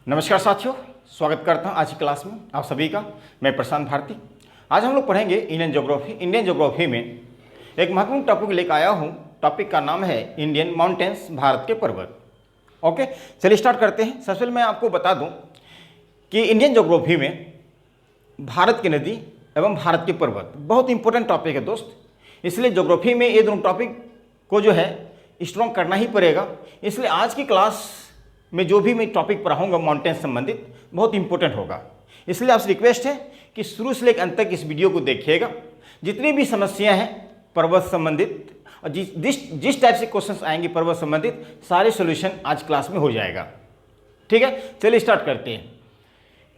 नमस्कार साथियों, स्वागत करता हूं आज की क्लास में आप सभी का। मैं प्रशांत भारती। आज हम लोग पढ़ेंगे इंडियन ज्योग्राफी। इंडियन ज्योग्राफी में एक महत्वपूर्ण टॉपिक लेकर आया हूं। टॉपिक का नाम है इंडियन माउंटेन्स, भारत के पर्वत। ओके, चलिए स्टार्ट करते हैं। सबसे पहले मैं आपको बता दूं कि इंडियन ज्योग्राफी में भारत की नदी एवं भारत के पर्वत बहुत इंपॉर्टेंट टॉपिक है दोस्त। इसलिए ज्योग्राफी में ये दोनों टॉपिक को जो है स्ट्रॉन्ग करना ही पड़ेगा। इसलिए आज की क्लास में जो भी मैं टॉपिक पढ़ाऊंगा माउंटेन संबंधित बहुत इंपॉर्टेंट होगा। इसलिए आपसे रिक्वेस्ट है कि शुरू से लेकर अंत तक इस वीडियो को देखिएगा। जितनी भी समस्याएं हैं पर्वत संबंधित और जिस टाइप से क्वेश्चंस आएंगे पर्वत संबंधित, सारे सॉल्यूशन आज क्लास में हो जाएगा। ठीक है, चलिए स्टार्ट करते हैं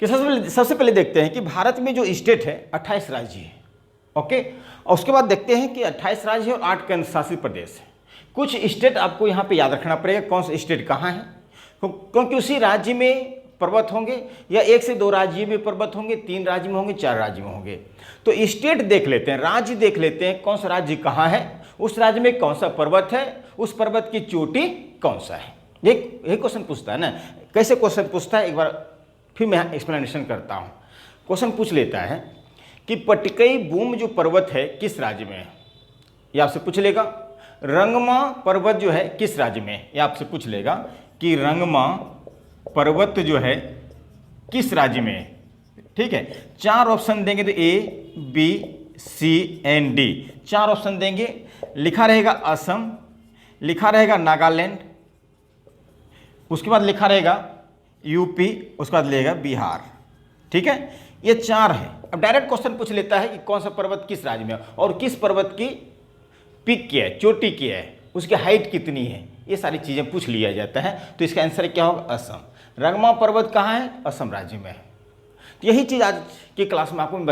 कि सबसे पहले देखते हैं कि भारत में जो स्टेट है 28 राज्य है। ओके, और उसके बाद देखते हैं कि 28 राज्य है और 8 केंद्र शासित प्रदेश है। कुछ स्टेट आपको यहाँ पे याद रखना पड़ेगा, कौन सा स्टेट कहाँ है, क्योंकि उसी राज्य में पर्वत होंगे या 1 से 2 राज्य में पर्वत होंगे, 3 राज्य में होंगे, 4 राज्य में होंगे। तो स्टेट देख लेते हैं, राज्य देख लेते हैं, कौन सा राज्य कहाँ है, उस राज्य में कौन सा पर्वत है, उस पर्वत की चोटी कौन सा है। ये क्वेश्चन पूछता है ना। कैसे क्वेश्चन पूछता है, एक बार फिर मैं एक्सप्लेनेशन करता हूँ। क्वेश्चन पूछ लेता है कि पटकई बूम जो पर्वत है किस राज्य में है, ये आपसे पूछ लेगा। रंगमा पर्वत जो है किस राज्य में है, ये आपसे पूछ लेगा कि रंगमा पर्वत जो है किस राज्य में है। ठीक है, 4 ऑप्शन देंगे तो A, B, C and D, 4 option देंगे। लिखा रहेगा असम, लिखा रहेगा नागालैंड, उसके बाद लिखा रहेगा यूपी, उसके बाद लेगा बिहार। ठीक है, ये 4 है। अब डायरेक्ट क्वेश्चन पूछ लेता है कि कौन सा पर्वत किस राज्य में है और किस पर्वत की पीक क्या है, चोटी क्या है, उसकी हाइट कितनी है, ये सारी चीज़ें पूछ लिया जाता है। तो इसका आंसर क्या होगा, असम। रंगमा पर्वत कहाँ है, असम राज्य में है। तो यही चीज़ आज की क्लास में आपको मैं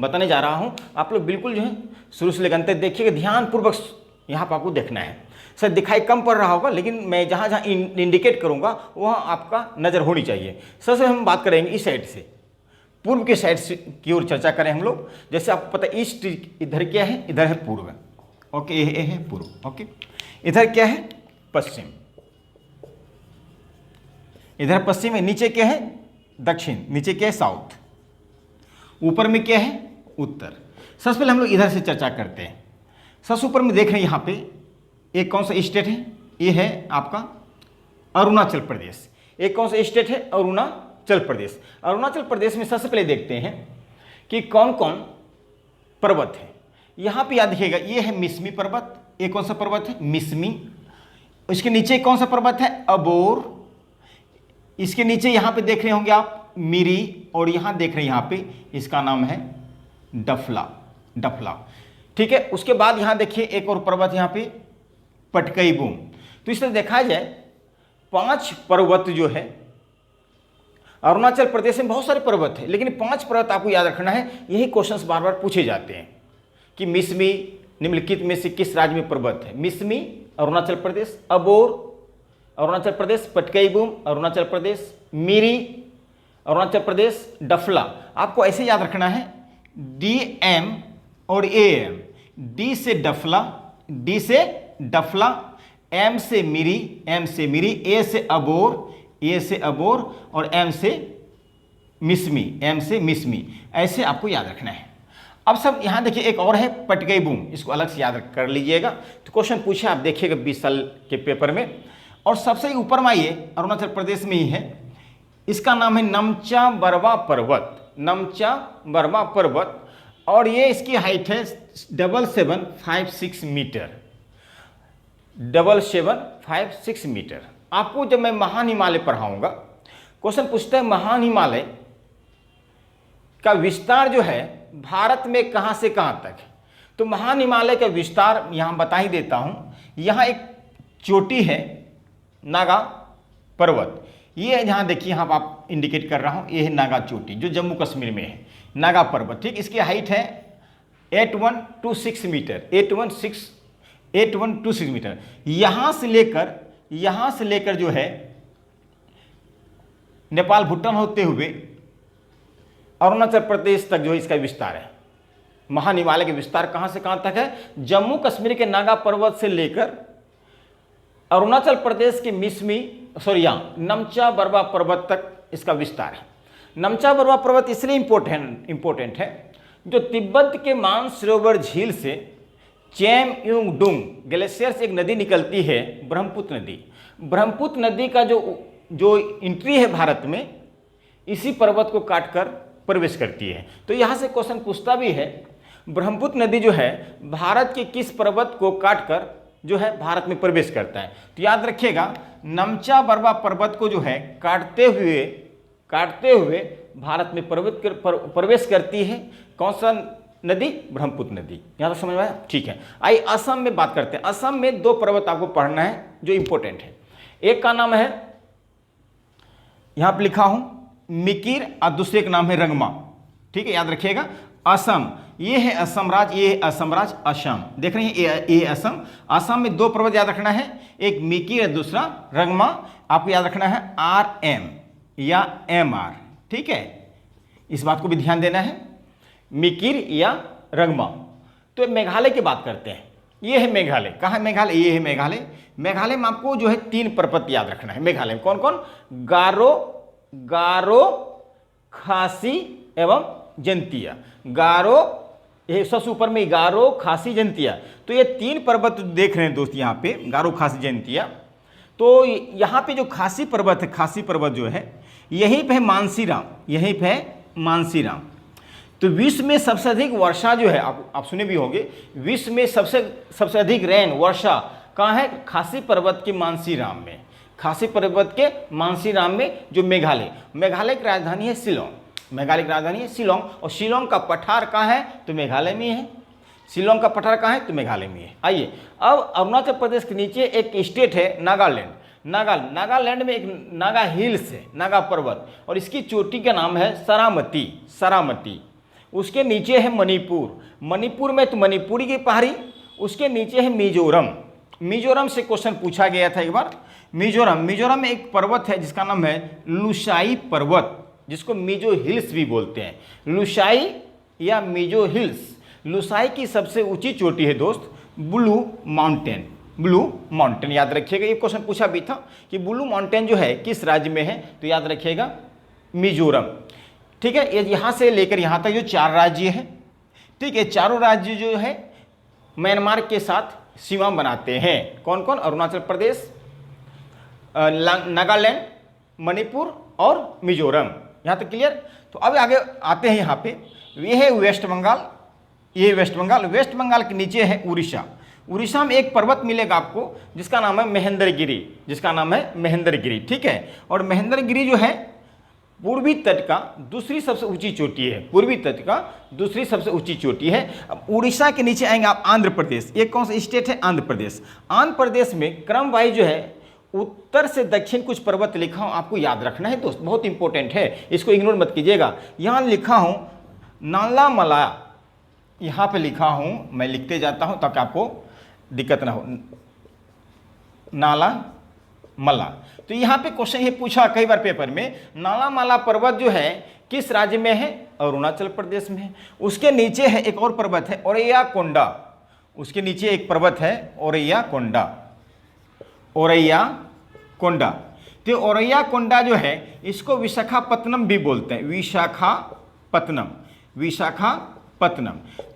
बताने जा रहा हूँ। आप लोग बिल्कुल जो है शुरू से लेकर अंत तक देखिएगा, ध्यानपूर्वक यहाँ पर आपको देखना है। सर दिखाई कम पड़ रहा होगा, लेकिन मैं जहाँ जहाँ इंडिकेट करूँगा वहाँ आपका नज़र होनी चाहिए। सबसे हम बात करेंगे इस साइड से, पूर्व के साइड से की ओर चर्चा करें हम लोग। जैसे आपको पता है ईस्ट इधर क्या है, इधर है पूर्व। ओके, ये है पूर्व। ओके, इधर क्या है, पश्चिम। इधर पश्चिम है, नीचे क्या है, दक्षिण, नीचे क्या है, साउथ, ऊपर में क्या है, उत्तर। सबसे पहले हम लोग इधर से चर्चा करते हैं। सबसे ऊपर में देख रहे हैं यहाँ पे एक कौन सा स्टेट है, ये है आपका अरुणाचल प्रदेश। एक कौन सा स्टेट है, अरुणाचल प्रदेश। अरुणाचल प्रदेश में सबसे पहले देखते हैं कि कौन कौन पर्वत है। यहाँ पे याद रखिएगा, ये है मिसमी पर्वत। ये कौन सा पर्वत है, मिसमी। इसके नीचे कौन सा पर्वत है, अबोर। इसके नीचे यहाँ पे देख रहे होंगे आप मिरी, और यहाँ देख रहे हैं यहाँ पे इसका नाम है डफला। ठीक है, उसके बाद यहाँ देखिए एक और पर्वत यहाँ पे पटकई बूम। तो इस तरह देखा जाए 5 पर्वत जो है अरुणाचल प्रदेश में, बहुत सारे पर्वत है लेकिन 5 पर्वत आपको याद रखना है। यही क्वेश्चंस बार बार पूछे जाते हैं कि मिसमी निम्नलिखित में से किस राज्य में पर्वत है। मिसमी अरुणाचल प्रदेश, अबोर अरुणाचल प्रदेश, पटकई बूम अरुणाचल प्रदेश, मिरी अरुणाचल प्रदेश, डफला। आपको ऐसे याद रखना है DM और AM। डी से डफला, डी से डफला, M से मिरी, M से मिरी, A से अबोर, A से अबोर, और M से मिसमी, M से मिसमी। ऐसे आपको याद रखना है। अब सब यहाँ देखिए एक और है पटकई बूम, इसको अलग से याद कर लीजिएगा। तो क्वेश्चन पूछे आप देखिएगा 20 साल के पेपर में। और सबसे ऊपर में आइए, अरुणाचल प्रदेश में ही है, इसका नाम है नमचा बरवा पर्वत। नमचा बरवा पर्वत, और ये इसकी हाइट है 7756 मीटर। 7756 मीटर। आपको जब मैं महान हिमालय पढ़ाऊंगा, क्वेश्चन पूछता है महान हिमालय का विस्तार जो है भारत में कहाँ से कहाँ तक है। तो महान हिमालय का विस्तार यहाँ बता ही देता हूँ। यहाँ एक चोटी है नागा पर्वत, ये जहाँ देखिए यहाँ आप इंडिकेट कर रहा हूँ, ये है नागा चोटी जो जम्मू कश्मीर में है, नागा पर्वत। ठीक, इसकी हाइट है 8126 मीटर। 8126 मीटर। यहाँ से लेकर जो है नेपाल भूटान होते हुए अरुणाचल प्रदेश तक जो है इसका विस्तार है। महान हिमालय का विस्तार कहाँ से कहाँ तक है, जम्मू कश्मीर के नागा पर्वत से लेकर अरुणाचल प्रदेश के मिसमी नमचा बरवा पर्वत तक इसका विस्तार है। नमचा बरवा पर्वत इसलिए इंपॉर्टेंट है, जो तिब्बत के मानसरोवर झील से चेमयुंगडुंग ग्लेशियर से एक नदी निकलती है, ब्रह्मपुत्र नदी। ब्रह्मपुत्र नदी का जो एंट्री है भारत में, इसी पर्वत को काटकर प्रवेश करती है। तो यहाँ से क्वेश्चन पूछता भी है, ब्रह्मपुत्र नदी जो है भारत के किस पर्वत को काटकर जो है भारत में प्रवेश करता है? तो याद रखिएगा, नमचा बरवा पर्वत को जो है काटते हुए भारत में प्रवेश करती है कौन सा नदी? ब्रह्मपुत्र नदी। यहाँ तक समझ में आया? ठीक है। आइए असम में बात करते हैं। असम में दो पर्वत आपको पढ़ना है जो इंपॉर्टेंट है। एक का नाम है, यहां पर लिखा हूं, मिकिर, और दूसरे का नाम है रंगमा। ठीक है, याद रखिएगा। असम, ये है असम राज्य, ये है असम राज्य, असम। देख रहे हैं, ये असम। असम में दो पर्वत याद रखना है, एक मिकिर है, दूसरा रंगमा। आपको याद रखना है RM या MR। ठीक है, इस बात को भी ध्यान देना है, मिकिर या रंगमा। तो मेघालय की बात करते हैं। ये है मेघालय। कहाँ है मेघालय? ये है मेघालय। मेघालय में आपको जो है 3 पर्वत याद रखना है। मेघालय में कौन कौन? गारो, खासी एवं जंतिया। गारो, ये सबसे ऊपर में गारो, खासी, जंतिया। तो ये 3 पर्वत देख रहे हैं दोस्त यहाँ पे, गारो, खासी, जंतिया। तो यहाँ पे जो खासी पर्वत है, खासी पर्वत जो है, यहीं पे है मानसीराम, यहीं पे है मानसीराम। तो विश्व में सबसे अधिक वर्षा जो है, आप सुने भी होंगे, विश्व में सबसे अधिक रेन, वर्षा कहाँ है? खासी पर्वत के मानसीराम में। खासी पर्वत के मानसीराम में जो मेघालय की राजधानी है शिलोंग। मेघालय की राजधानी है शिलोंग, और शिलोंग का पठार कहाँ है? तो मेघालय में है। शिलोंग का पठार कहाँ है? तो मेघालय में है। आइए, अब अरुणाचल प्रदेश के नीचे एक स्टेट है नागालैंड। नागालैंड में एक नागा हिल्स है, नागा पर्वत, और इसकी चोटी का नाम है सरामती। उसके नीचे है मणिपुर में तो मणिपुरी की पहाड़ी। उसके नीचे है मिजोरम से क्वेश्चन पूछा गया था एक बार। मिजोरम में एक पर्वत है जिसका नाम है लुसाई पर्वत, जिसको मिजो हिल्स भी बोलते हैं। लुसाई या मिजो हिल्स। लुसाई की सबसे ऊंची चोटी है दोस्त ब्लू माउंटेन। याद रखिएगा, ये क्वेश्चन पूछा भी था कि ब्लू माउंटेन जो है किस राज्य में है? तो याद रखिएगा मिजोरम। ठीक है, ये यहाँ से लेकर यहाँ तक जो 4 राज्य हैं। ठीक है, चारों राज्य जो है म्यांमार के साथ सीमा बनाते हैं। कौन कौन? अरुणाचल प्रदेश, नागालैंड, मणिपुर और मिजोरम। यहाँ तक क्लियर? तो अब आगे आते हैं यहाँ पे। ये है वेस्ट बंगाल। वेस्ट बंगाल के नीचे है उड़ीसा में एक पर्वत मिलेगा आपको जिसका नाम है महेंद्रगिरी। ठीक है, और महेंद्रगिरी जो है पूर्वी तट का दूसरी सबसे ऊंची चोटी है। अब उड़ीसा के नीचे आएंगे आप आंध्र प्रदेश। ये कौन सा स्टेट है? आंध्र प्रदेश में क्रम वाइज जो है उत्तर से दक्षिण कुछ पर्वत लिखा हूं, आपको याद रखना है दोस्त, बहुत इंपॉर्टेंट है, इसको इग्नोर मत कीजिएगा। यहां लिखा हूं नालामला, यहां पे लिखा हूं, मैं लिखते जाता हूं ताकि आपको दिक्कत ना हो। नालामला, तो यहाँ पे क्वेश्चन ये पूछा कई बार पेपर में, नालामला पर्वत जो है किस राज्य में है? अरुणाचल प्रदेश में है। उसके नीचे है एक और पर्वत है ओरैयाकोंडा। उसके नीचे एक पर्वत है ओरैयाकोंडा। तो ओरैयाकोंडा जो है इसको विशाखापत्तनम भी बोलते हैं। विशाखापत्तनम।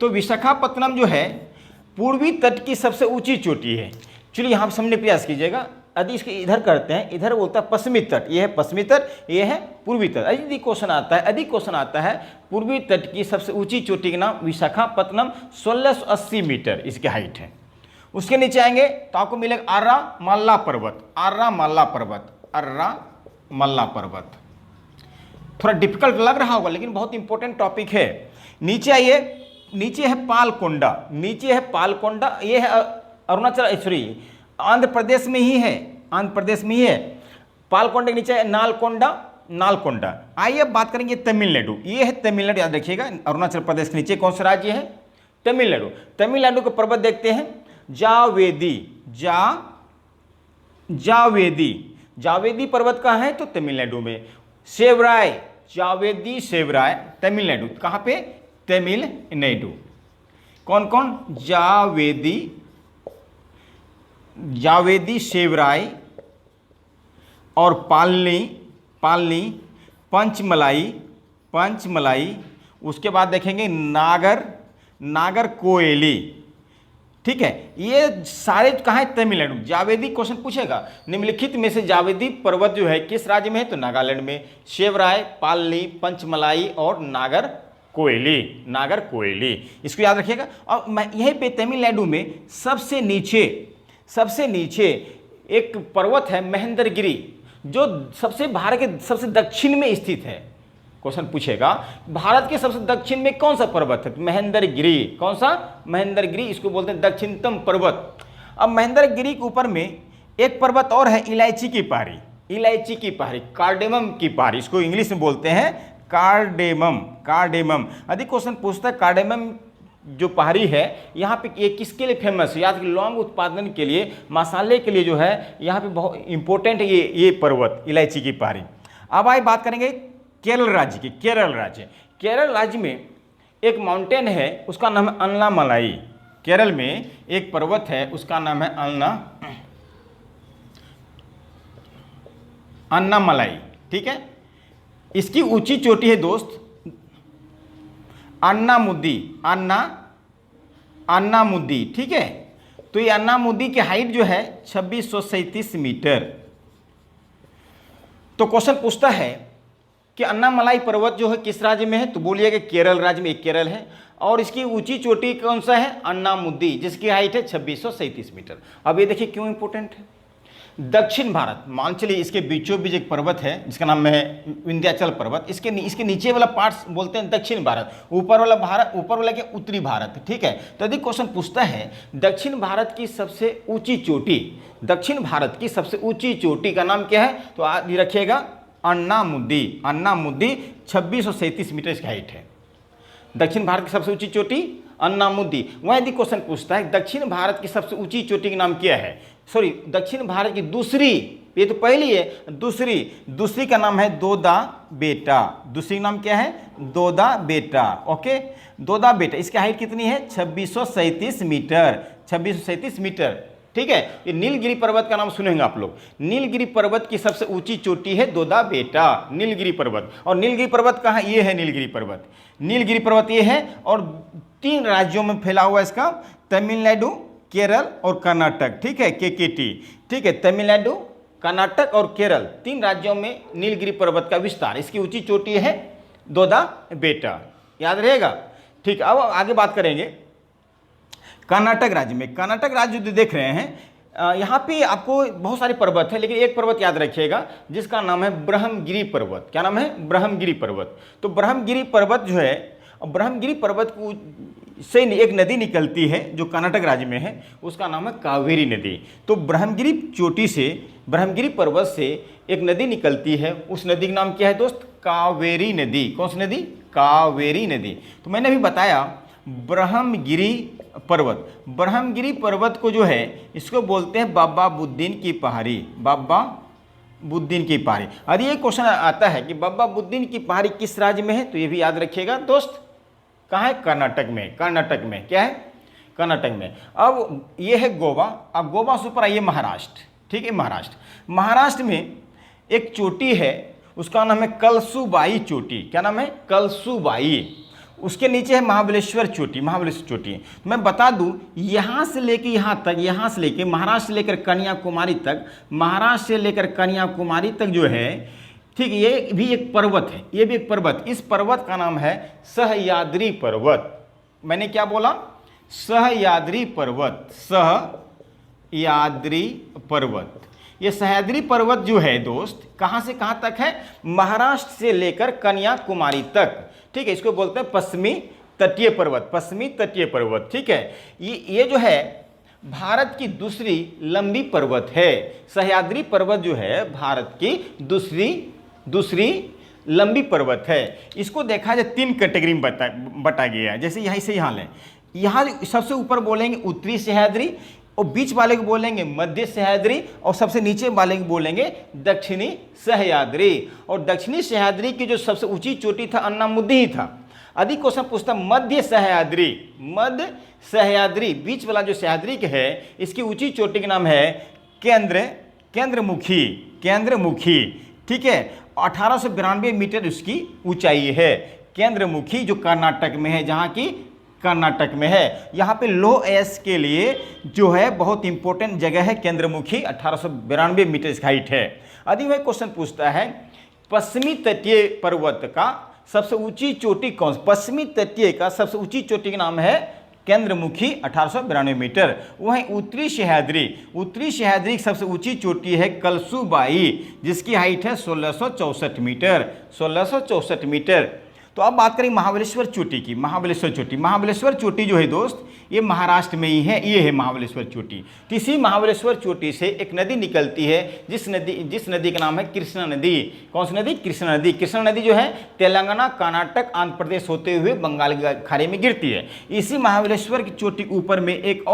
तो विशाखापत्तनम जो है पूर्वी तट की सबसे ऊंची चोटी है। चलिए यहाँ पर समझने प्रयास कीजिएगा। यदि इसके इधर करते हैं, इधर बोलता है पश्चिमी तट, ये है पश्चिमी तट, ये है पूर्वी तट। यदि क्वेश्चन आता है पूर्वी तट की सबसे ऊंची चोटी का नाम विशाखापत्तनम, 1680 मीटर इसकी हाइट है। उसके नीचे आएंगे तो आपको मिलेगा अर्रामल्ला पर्वत। थोड़ा डिफिकल्ट लग रहा होगा लेकिन बहुत इंपॉर्टेंट टॉपिक है। नीचे आइए, नीचे है पालकोंडा। ये है आंध्र प्रदेश में ही है। पालकोंडा के नीचे है नालकोंडा। आइए अब बात करेंगे तमिलनाडु। ये है तमिलनाडु, याद रखिएगा। अरुणाचल प्रदेश के नीचे कौन सा राज्य है? तमिलनाडु के पर्वत देखते हैं। जावेदी पर्वत कहाँ है? तो तमिलनाडु में। जावेदी सेवराय तमिलनाडु। कहाँ पे? तमिलनाडु। कौन कौन? जावेदी सेवराय और पालनी, पालनी, पंचमलाई, पंचमलाई, उसके बाद देखेंगे नागर, नागर कोयली। ठीक है, ये सारे कहाँ है? तमिलनाडु। जावेदी क्वेश्चन पूछेगा, निम्नलिखित में से जावेदी पर्वत जो है किस राज्य में है? तो नागालैंड में। शेवराय, पालनी, पंचमलाई और नागर कोयली, नागर कोयली, इसको याद रखिएगा। और यहीं पे तमिलनाडु में सबसे नीचे, सबसे नीचे एक पर्वत है महेंद्रगिरी, जो सबसे भारत के सबसे दक्षिण में स्थित है। क्वेश्चन पूछेगा भारत के सबसे दक्षिण में कौन सा पर्वत है? महेंद्रगिरी। कौन सा? महेंद्रगिरी, इसको बोलते हैं दक्षिणतम पर्वत। अब महेंद्रगिरी के ऊपर में एक पर्वत और है, इलायची की पहाड़ी, इलायची की पहाड़ी, कार्डेमम की पहाड़ी, इसको इंग्लिश में बोलते हैं कार्डेमम, कार्डेमम। अधिक क्वेश्चन पूछता है कार्डेमम जो पहाड़ी है यहाँ पे ये किसके लिए फेमस है? याद कि लौंग उत्पादन के लिए, मसाले के लिए जो है यहाँ पे बहुत इंपॉर्टेंट है ये पर्वत, इलायची की पहाड़ी। अब आइए बात करेंगे केरल राज्य की। केरल राज्य, केरल राज्य में एक माउंटेन है, उसका नाम है अन्नामलाई। केरल में एक पर्वत है, उसका नाम है अन्नामलाई। ठीक है, इसकी ऊंची चोटी है दोस्त अन्नामुदी, अन्नामुदी। ठीक है, तो ये अन्नामुदी की हाइट जो है 2637 मीटर। तो क्वेश्चन पूछता है कि अन्नामलाई पर्वत जो है किस राज्य में है? तो बोलिएगा केरल राज्य में, एक केरल है। और इसकी ऊंची चोटी कौन सा है? अन्नामुदी, जिसकी हाइट है 2637 मीटर। अब ये देखिए क्यों इंपॉर्टेंट है। दक्षिण भारत, मान चलिए इसके बीचों बीच एक पर्वत है जिसका नाम है विंध्याचल पर्वत। इसके नीचे वाला पार्ट बोलते हैं दक्षिण भारत, ऊपर वाला भारत, ऊपर वाला क्या? उत्तरी भारत। ठीक है, तो यदि क्वेश्चन पूछता है दक्षिण भारत की सबसे ऊंची चोटी, दक्षिण भारत की सबसे ऊंची चोटी का नाम क्या है? तो आज रखिएगा अन्नामुदी, अन्नामुदी 2637 मीटर इसकी हाइट है। दक्षिण भारत की सबसे ऊंची चोटी अन्नामुदी। वह यदि क्वेश्चन पूछता है दक्षिण भारत की सबसे ऊंची चोटी का नाम क्या है? सॉरी, दक्षिण भारत की दूसरी, ये तो पहली है, दूसरी का नाम है दोदा बेटा। दूसरी नाम क्या है? दोदा बेटा। ओके, दोदा बेटा, इसकी हाइट कितनी है? 2637 मीटर, 2637 मीटर। ठीक है, ये नीलगिरी पर्वत का नाम सुनेंगे आप लोग। नीलगिरी पर्वत की सबसे ऊंची चोटी है दोदा बेटा, नीलगिरी पर्वत। और नीलगिरी पर्वत कहाँ? ये है नीलगिरी पर्वत, नीलगिरी पर्वत ये है। और 3 राज्यों में फैला हुआ इसका, तमिलनाडु, केरल और कर्नाटक। ठीक है, केकेटी। ठीक है, तमिलनाडु, कर्नाटक और केरल, 3 राज्यों में नीलगिरी पर्वत का विस्तार। इसकी ऊंची चोटी है दोदा बेटा, याद रहेगा। ठीक, अब आगे बात करेंगे कर्नाटक राज्य में। कर्नाटक राज्य जो देख रहे हैं यहाँ पे आपको बहुत सारे पर्वत है, लेकिन एक पर्वत याद रखिएगा जिसका नाम है ब्रह्मगिरी पर्वत। क्या नाम है? ब्रह्मगिरी पर्वत। तो ब्रह्मगिरी पर्वत जो है, ब्रह्मगिरी पर्वत को से एक नदी निकलती है जो कर्नाटक राज्य में है, उसका नाम है कावेरी नदी। तो ब्रह्मगिरी चोटी से, ब्रह्मगिरी पर्वत से एक नदी निकलती है, उस नदी का नाम क्या है दोस्त? कावेरी नदी। कौन सी नदी? कावेरी नदी। तो मैंने अभी बताया ब्रह्मगिरी पर्वत, ब्रह्मगिरी पर्वत को जो है इसको बोलते हैं बाबा बुद्दीन की पहाड़ी, बाबा बुद्दीन की पहाड़ी। और ये क्वेश्चन आता है कि बाबा बुद्दीन की पहाड़ी किस राज्य में है? तो ये भी याद रखिएगा दोस्त, कहाँ है? कर्नाटक में। कर्नाटक में क्या है? कर्नाटक में। अब ये है गोवा। अब गोवा से ऊपर आइए महाराष्ट्र। ठीक है, महाराष्ट्र। महाराष्ट्र में एक चोटी है, उसका नाम है कलसुबाई चोटी। क्या नाम है? कलसुबाई। उसके नीचे है महाबलेश्वर चोटी, महाबलेश्वर चोटी। मैं बता दूं, यहाँ से लेके यहाँ तक, यहाँ से लेके महाराष्ट्र से लेकर कन्याकुमारी तक, महाराष्ट्र से लेकर कन्याकुमारी तक जो है, ठीक, ये भी एक पर्वत है, ये भी एक पर्वत। इस पर्वत का नाम है सह्याद्री पर्वत। मैंने क्या बोला? सह्याद्री पर्वत, सह्याद्री पर्वत। ये सह्याद्री पर्वत जो है दोस्त, कहाँ से कहाँ तक है? महाराष्ट्र से लेकर कन्याकुमारी तक। ठीक है, इसको बोलते हैं पश्चिमी तटीय पर्वत, पश्चिमी तटीय पर्वत। ठीक है, ये जो है भारत की दूसरी लंबी पर्वत है। सह्याद्री पर्वत जो है भारत की दूसरी लंबी पर्वत है। इसको देखा जाए 3 कैटेगरी में बटा गया है। जैसे यहाँ से यहाँ लें, यहाँ सबसे ऊपर बोलेंगे उत्तरी सह्याद्री, और बीच वाले को बोलेंगे मध्य सह्याद्री, और सबसे नीचे वाले को बोलेंगे दक्षिणी सह्याद्री। और दक्षिणी सह्याद्री की जो सबसे ऊंची चोटी था अन्नामुदी ही था। अधिक क्वेश्चन पूछता मध्य सह्याद्री, मध्य सह्याद्री, बीच वाला जो सह्याद्री है, इसकी ऊंची चोटी का नाम है केंद्रमुखी, केंद्रमुखी, ठीक है, 1892 मीटर उसकी ऊंचाई है। केंद्रमुखी जो कर्नाटक में है, जहां की कर्नाटक में है। यहाँ पे लो एस के लिए जो है बहुत इंपॉर्टेंट जगह है केंद्रमुखी, 1892 मीटर इसकी हाइट है। यदि वह क्वेश्चन पूछता है पश्चिमी तटीय पर्वत का सबसे ऊंची चोटी कौन, पश्चिमी तटीय का सबसे ऊंची चोटी का नाम है केंद्रमुखी, 1892 मीटर। वहीं उत्तरी सह्याद्री, उत्तरी सह्याद्री की सबसे ऊंची चोटी है कलसूबाई, जिसकी हाइट है 1664 मीटर, 1664 मीटर। तो अब बात करें महाबलेश्वर चोटी की। महाबलेश्वर चोटी, महाबलेश्वर चोटी जो है दोस्त ये महाराष्ट्र में ही है, ये है महाबलेश्वर चोटी। तो इसी महाबलेश्वर चोटी से एक नदी निकलती है, जिस नदी का नाम है कृष्णा नदी। कौन सी नदी? कृष्णा नदी। कृष्णा नदी जो है तेलंगाना, कर्नाटक, आंध्र प्रदेश होते हुए बंगाल की खाड़ी में गिरती है। इसी महाबलेश्वर की चोटी ऊपर में एक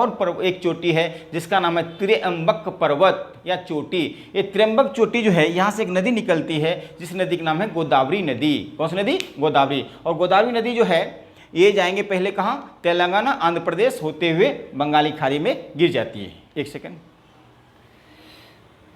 चोटी है जिसका नाम है त्र्यंबक पर्वत या चोटी। ये त्र्यंबक चोटी जो है यहाँ से एक नदी निकलती है जिस नदी का नाम है गोदावरी नदी। कौन सी नदी? गोदावरी। और गोदावरी नदी जो है ये जाएंगे पहले कहाँ? तेलंगाना, आंध्र प्रदेश होते हुए बंगाली खाड़ी में गिर जाती है। एक सेकंड,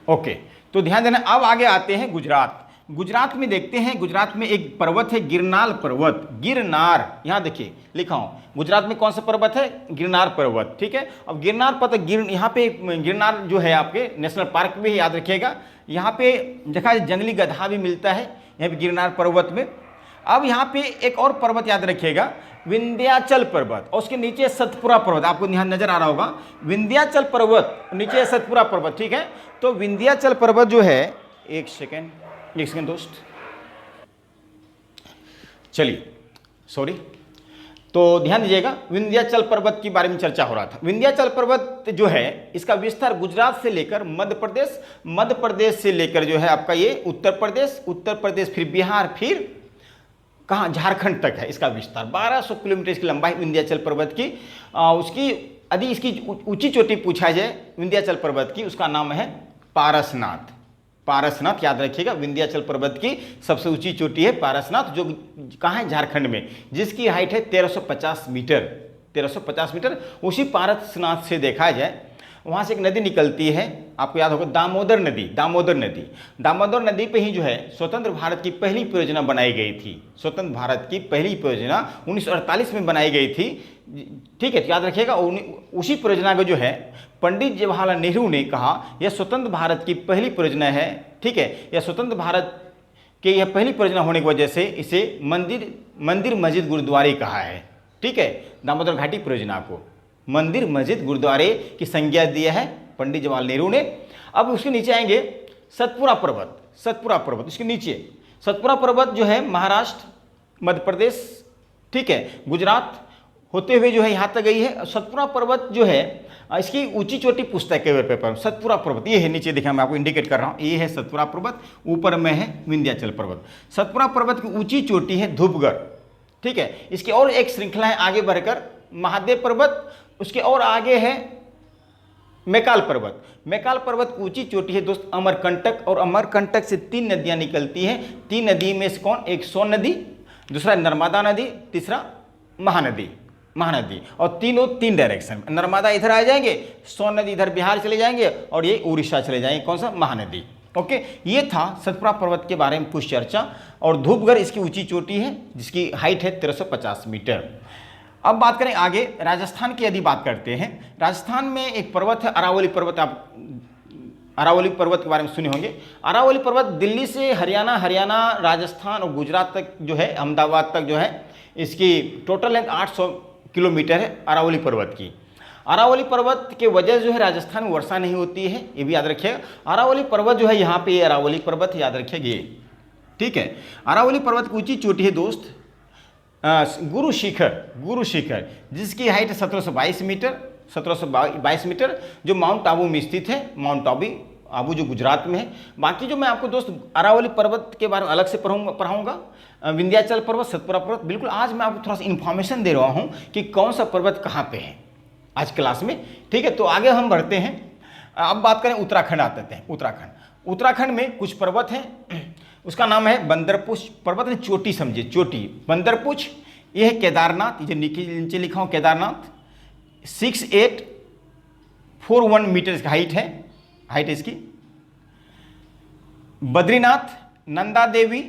ओके। तो ध्यान देना, अब आगे आते हैं गुजरात। गुजरात में देखते हैं, गुजरात में एक पर्वत है गिरनार पर्वत। गिरनार, यहाँ देखिए लिखा हूं, गुजरात में कौन सा पर्वत है? गिरनार पर्वत, ठीक है। अब गिरनार पर्वत, यहाँ पे गिरनार जो है आपके नेशनल पार्क में, याद रखिएगा। यहाँ पे देखा जंगली गधा भी मिलता है यहाँ पे गिरनार पर्वत में। अब यहाँ पे एक और पर्वत याद रखिएगा, विंध्याचल पर्वत, और उसके नीचे सतपुरा पर्वत। आपको यहाँ नजर आ रहा होगा विंध्याचल पर्वत, नीचे सतपुरा पर्वत, ठीक है। तो विंध्याचल पर्वत जो है, एक सेकेंड दोस्त, चलिए सॉरी, तो ध्यान दीजिएगा, विंध्याचल पर्वत के बारे में चर्चा हो रहा था। विंध्याचल पर्वत जो है इसका विस्तार गुजरात से लेकर मध्य प्रदेश से लेकर जो है आपका ये उत्तर प्रदेश फिर बिहार, फिर कहाँ? झारखंड तक है इसका विस्तार। 1200 किलोमीटर इसकी लंबाई विंध्याचल पर्वत की। उसकी यदि इसकी ऊंची चोटी पूछा जाए विंध्याचल पर्वत की, उसका नाम है पारसनाथ। पारसनाथ याद रखिएगा, विंध्याचल पर्वत की सबसे ऊंची चोटी है पारसनाथ, जो कहाँ है? झारखंड में, जिसकी हाइट है 1350 मीटर, 1350 मीटर। उसी पारसनाथ से देखा जाए वहाँ से एक नदी निकलती है, आपको याद होगा दामोदर नदी। दामोदर नदी पे ही जो है स्वतंत्र भारत की पहली परियोजना बनाई गई थी। स्वतंत्र भारत की पहली परियोजना 1948 में बनाई गई थी, ठीक है, याद रखिएगा। उसी परियोजना को जो है पंडित जवाहरलाल नेहरू ने कहा यह स्वतंत्र भारत की पहली परियोजना है, ठीक है। यह स्वतंत्र भारत के यह पहली परियोजना होने की वजह से इसे मंदिर मस्जिद गुरुद्वारे कहा है, ठीक है। दामोदर घाटी परियोजना को मंदिर मस्जिद गुरुद्वारे की संज्ञा दिया है पंडित जवाहरलाल नेहरू ने। अब उसके नीचे आएंगे सतपुरा पर्वत, इसके नीचे सतपुरा पर्वत जो है महाराष्ट्र, मध्य प्रदेश, ठीक है, गुजरात होते हुए जो है यहाँ तक गई है। सतपुरा पर्वत जो है इसकी ऊंची चोटी पूछता है कई पेपर। सतपुरा पर्वत ये है, नीचे देखिए मैं आपको इंडिकेट कर रहा हूँ, ये है सतपुरा पर्वत, ऊपर में है विंध्याचल पर्वत। सतपुरा पर्वत की ऊंची चोटी है धूपगढ़, ठीक है। इसकी और एक श्रृंखला है आगे बढ़कर महादेव पर्वत, उसके और आगे है मैकाल पर्वत की ऊंची चोटी है दोस्त अमरकंटक, और अमरकंटक से 3 नदियां निकलती हैं। 3 नदी में से कौन? एक सोन नदी, दूसरा नर्मदा नदी, तीसरा महानदी, और तीनों 3 डायरेक्शन। नर्मदा इधर आ जाएंगे, सोन नदी इधर बिहार चले जाएंगे, और ये उड़ीसा चले जाएंगे। कौन सा? महानदी। ओके, ये था सतपुरा पर्वत के बारे में कुछ चर्चा। और धूपगढ़ इसकी ऊंची चोटी है जिसकी हाइट है 1350 मीटर। अब बात करें आगे राजस्थान की, यदि बात करते हैं, राजस्थान में एक पर्वत है अरावली पर्वत। आप अरावली पर्वत के बारे में सुने होंगे। अरावली पर्वत दिल्ली से हरियाणा, राजस्थान और गुजरात तक जो है, अहमदाबाद तक जो है, इसकी टोटल लेंथ 800 किलोमीटर है अरावली पर्वत की। अरावली पर्वत के वजह जो है राजस्थान में वर्षा नहीं होती है, ये भी याद रखिएगा। अरावली पर्वत जो है यहाँ पे ये अरावली पर्वत याद रखिएगा ये, ठीक है। अरावली पर्वत की ऊंची चोटी है दोस्त गुरु शिखर, जिसकी हाइट है 1722 मीटर, जो माउंट आबू में स्थित है। माउंट आबू जो गुजरात में है। बाकी जो मैं आपको दोस्त अरावली पर्वत के बारे में अलग से पढ़ाऊंगा, विंध्याचल पर्वत, सतपुरा पर्वत, बिल्कुल आज मैं आपको थोड़ा सा इन्फॉर्मेशन दे रहा हूँ कि कौन सा पर्वत कहाँ पे है आज क्लास में, ठीक है। तो आगे हम बढ़ते हैं। अब बात करें उत्तराखंड आते हैं। उत्तराखंड में कुछ पर्वत हैं, उसका नाम है बंदरपुछ पर्वत ने चोटी समझिए, चोटी बंदरपुछ। यह है केदारनाथ, ये नीचे लिखा हूँ केदारनाथ, 6841 मीटर इसकी हाइट है इसकी, बद्रीनाथ, नंदा देवी,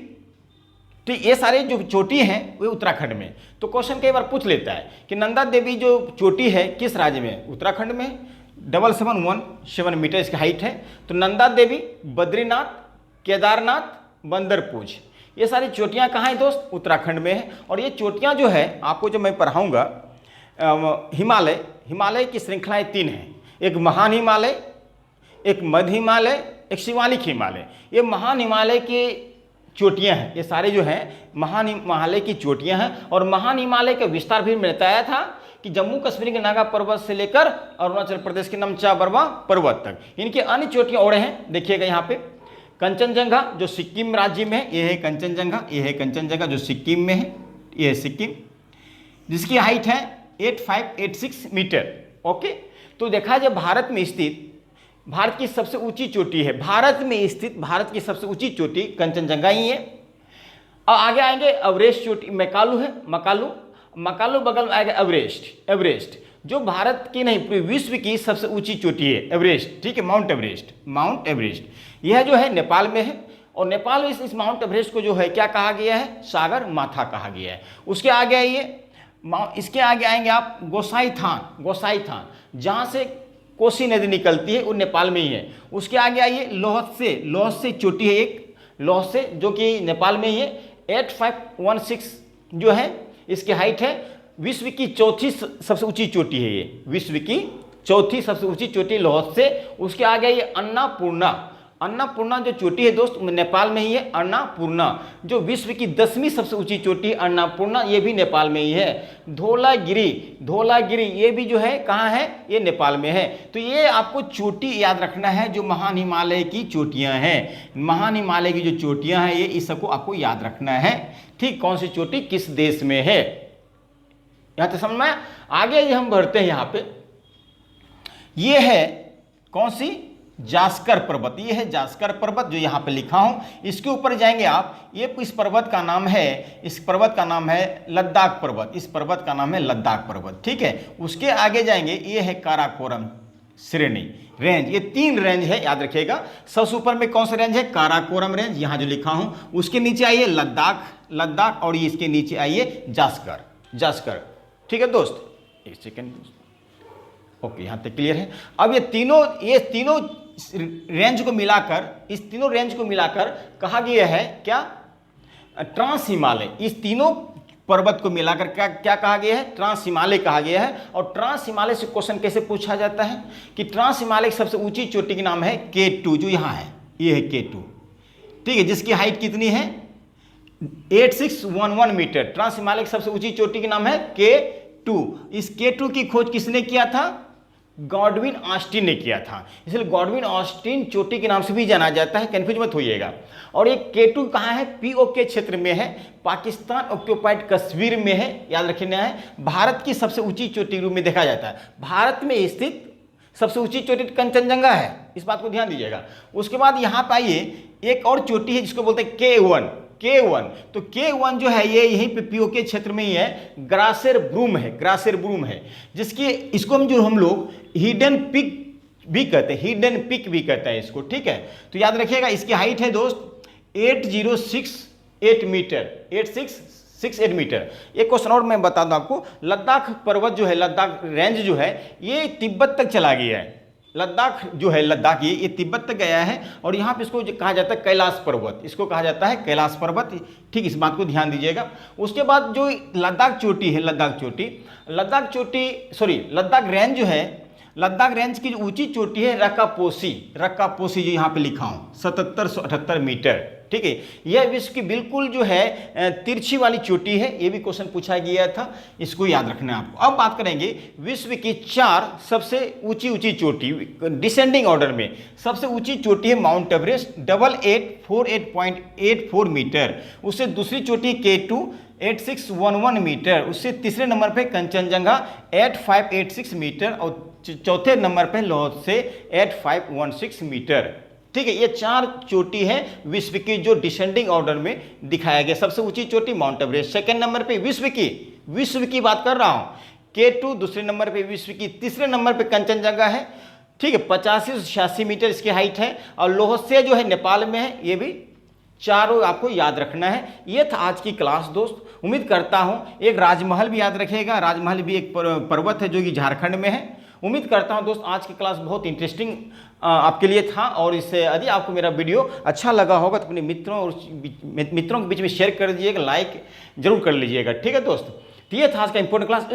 ठीक, ये सारे जो चोटी हैं वे उत्तराखंड में। तो क्वेश्चन कई बार पूछ लेता है कि नंदा देवी जो चोटी है किस राज्य में, उत्तराखंड में। 7717 मीटर इसकी हाइट है। तो नंदा देवी, बद्रीनाथ, केदारनाथ, बंदरपूज, ये सारी चोटियाँ कहाँ हैं दोस्त, उत्तराखंड में है। और ये चोटियाँ जो है आपको जो मैं पढ़ाऊँगा, हिमालय की श्रृंखलाएँ 3 हैं, एक महान हिमालय, एक मध्य हिमालय, एक शिवालिक हिमालय। ये महान हिमालय की चोटियां हैं, ये सारे जो हैं महान हिमालय की चोटियां हैं। और महान हिमालय का विस्तार भी मैंने बताया था कि जम्मू कश्मीर के नागा पर्वत से लेकर अरुणाचल प्रदेश के नमचा बरवा पर्वत तक इनकी अन्य चोटियां और हैं। देखिएगा यहाँ पे कंचनजंगा जो सिक्किम राज्य में है, ये है कंचनजंगा, ये है कंचनजंगा जो सिक्किम में है, ये है सिक्किम, जिसकी हाइट है 8586 मीटर। ओके, तो देखा जाए भारत में स्थित भारत की सबसे ऊंची चोटी है, भारत में स्थित भारत की सबसे ऊंची चोटी कंचनजंगा ही है। और आगे आएंगे एवरेस्ट चोटी, मैकालू है, मकालू बगल में आएगा एवरेस्ट जो भारत की नहीं पूरे विश्व की सबसे ऊंची चोटी है, एवरेस्ट, ठीक है, माउंट एवरेस्ट। यह जो है नेपाल में है। और नेपाल में इस माउंट एवरेस्ट को जो है क्या कहा गया है, सागर माथा कहा गया है। उसके आगे आइए, इसके आगे आएंगे आप गोसाई थान जहाँ से कोसी नदी निकलती है, वो नेपाल में ही है। उसके आगे आइए लोहसे चोटी है एक, लोहसे जो कि नेपाल में ही है, 8516 जो है इसकी हाइट है। विश्व की चौथी सबसे ऊंची चोटी है ये, विश्व की चौथी सबसे ऊंची चोटी लोहसे। उसके आगे आइए अन्नापूर्णा जो चोटी है दोस्त नेपाल में ही है। अन्नापूर्णा जो विश्व की 10वीं सबसे ऊंची चोटी अन्नापूर्णा, ये भी नेपाल में ही है। धौलागिरी ये भी जो है कहाँ है, ये नेपाल में है। तो ये आपको चोटी याद रखना है जो महान हिमालय की चोटियां हैं, महान हिमालय की जो चोटियां हैं ये इस सबको आपको याद रखना है, ठीक, कौन सी चोटी किस देश में है, यहाँ तक समझ में। आगे हम बढ़ते हैं, यहाँ पे ये है कौन सी, जास्कर पर्वत, ये है जास्कर पर्वत जो यहाँ पे लिखा हूँ। इसके ऊपर जाएंगे आप, ये इस पर्वत का नाम है लद्दाख पर्वत, इस पर्वत का नाम है लद्दाख पर्वत, ठीक है। उसके आगे जाएंगे, ये है काराकोरम श्रेणी रेंज, ये 3 रेंज है याद रखिएगा। सबसे ऊपर में कौन सा रेंज है, काराकोरम रेंज, यहाँ जो लिखा हूँ। उसके नीचे आइए लद्दाख और ये इसके नीचे आइए जास्कर, ठीक है दोस्त, एक सेकेंड, ओके, यहाँ तक क्लियर है। अब ये तीनों रेंज को मिलाकर, इस तीनों रेंज को मिलाकर कहा गया है क्या, ट्रांस हिमालय। इस तीनों पर्वत को मिलाकर क्या कहा गया है, ट्रांस हिमालय कहा गया है। और ट्रांस हिमालय से क्वेश्चन कैसे पूछा जाता है कि ट्रांस हिमालय की सबसे ऊंची चोटी का नाम है K2 जो यहाँ है, ये है K2, ठीक है, जिसकी हाइट कितनी है 8611 मीटर। ट्रांस हिमालय की सबसे ऊंची चोटी का नाम है K2। इस K2 की खोज किसने किया था, गॉडविन ऑस्टिन ने किया था, इसलिए गॉडविन ऑस्टिन चोटी के नाम से भी जाना जाता है, कंफ्यूज मत होइएगा। और ये K2 कहाँ है, POK क्षेत्र में है, पाकिस्तान ऑक्यूपाइड कश्मीर में है, याद रखना है। भारत की सबसे ऊंची चोटी रूप में देखा जाता है, भारत में स्थित सबसे ऊंची चोटी कंचनजंगा है, इस बात को ध्यान दीजिएगा। उसके बाद यहाँ पे आइए, एक और चोटी है जिसको बोलते हैं K1। तो K1 जो है ये यहीं पे POK क्षेत्र में ही है, ग्रासेर ब्रूम है, जिसकी इसको हम लोग हिडन पिक भी कहते हैं इसको, ठीक है। तो याद रखिएगा इसकी हाइट है दोस्त 8068 मीटर। एक क्वेश्चन और मैं बता दूं आपको, लद्दाख पर्वत जो है, लद्दाख रेंज जो है ये तिब्बत तक चला गया है। लद्दाख जो है, लद्दाख ये तिब्बत तक गया है। और यहाँ पे इसको कहा जाता है कैलाश पर्वत, इसको कहा जाता है कैलाश पर्वत, ठीक, इस बात को ध्यान दीजिएगा। उसके बाद जो लद्दाख चोटी है, लद्दाख रेंज जो है, लद्दाख रेंज की जो ऊंची चोटी है रक्कापोसी जो यहाँ पे लिखा हूँ 7778 मीटर, ठीक है। यह विश्व की बिल्कुल जो है तिरछी वाली चोटी है, ये भी क्वेश्चन पूछा गया था, इसको याद रखना है आपको। अब बात करेंगे विश्व की 4 सबसे ऊंची चोटी, डिसेंडिंग ऑर्डर में सबसे ऊंची चोटी है माउंट एवरेस्ट 8848.84 मीटर। उससे दूसरी चोटी K2 8611 मीटर। उससे तीसरे नंबर पे कंचनजंगा 8586 मीटर और चौथे नंबर पे लोहसे 8516 मीटर, ठीक है। ये 4 चोटी है विश्व की जो डिसेंडिंग ऑर्डर में दिखाया गया। सबसे ऊंची चोटी माउंट एवरेस्ट, सेकंड नंबर पे विश्व की बात कर रहा हूं K2, दूसरे नंबर पे विश्व की, तीसरे नंबर पे कंचनजंगा है, ठीक है, 85 से 86 मीटर इसकी हाइट है। और लोहसे जो है नेपाल में है, ये भी चारों आपको याद रखना है। ये था आज की क्लास दोस्त। उम्मीद करता हूँ एक राजमहल भी याद रखिएगा, राजमहल भी एक पर्वत है जो कि झारखंड में है। उम्मीद करता हूँ दोस्त आज की क्लास बहुत इंटरेस्टिंग आपके लिए था, और इससे यदि आपको मेरा वीडियो अच्छा लगा होगा तो अपने मित्रों के बीच में शेयर कर दीजिएगा, लाइक जरूर कर लीजिएगा। ठीक है दोस्त, तो ये था आज का इंपॉर्टेंट क्लास।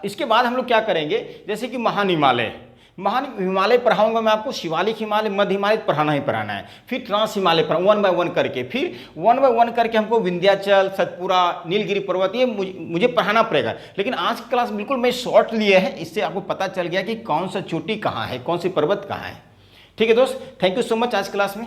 इसके बाद हम लोग क्या करेंगे, जैसे कि महान हिमालय पढ़ाऊंगा मैं आपको, शिवालिक हिमालय, मध्य हिमालय पढ़ाना ही पढ़ाना है। फिर ट्रांस हिमालय पढ़ा 1 बाय 1 करके, फिर 1 बाय 1 करके हमको विंध्याचल, सतपुरा, नीलगिरी पर्वत ये मुझे पढ़ाना पड़ेगा। लेकिन आज की क्लास बिल्कुल मैं शॉर्ट लिए है, इससे आपको पता चल गया कि कौन सा चोटी कहाँ है, कौन सी पर्वत कहाँ है। ठीक है दोस्त, थैंक यू सो मच आज क्लास में।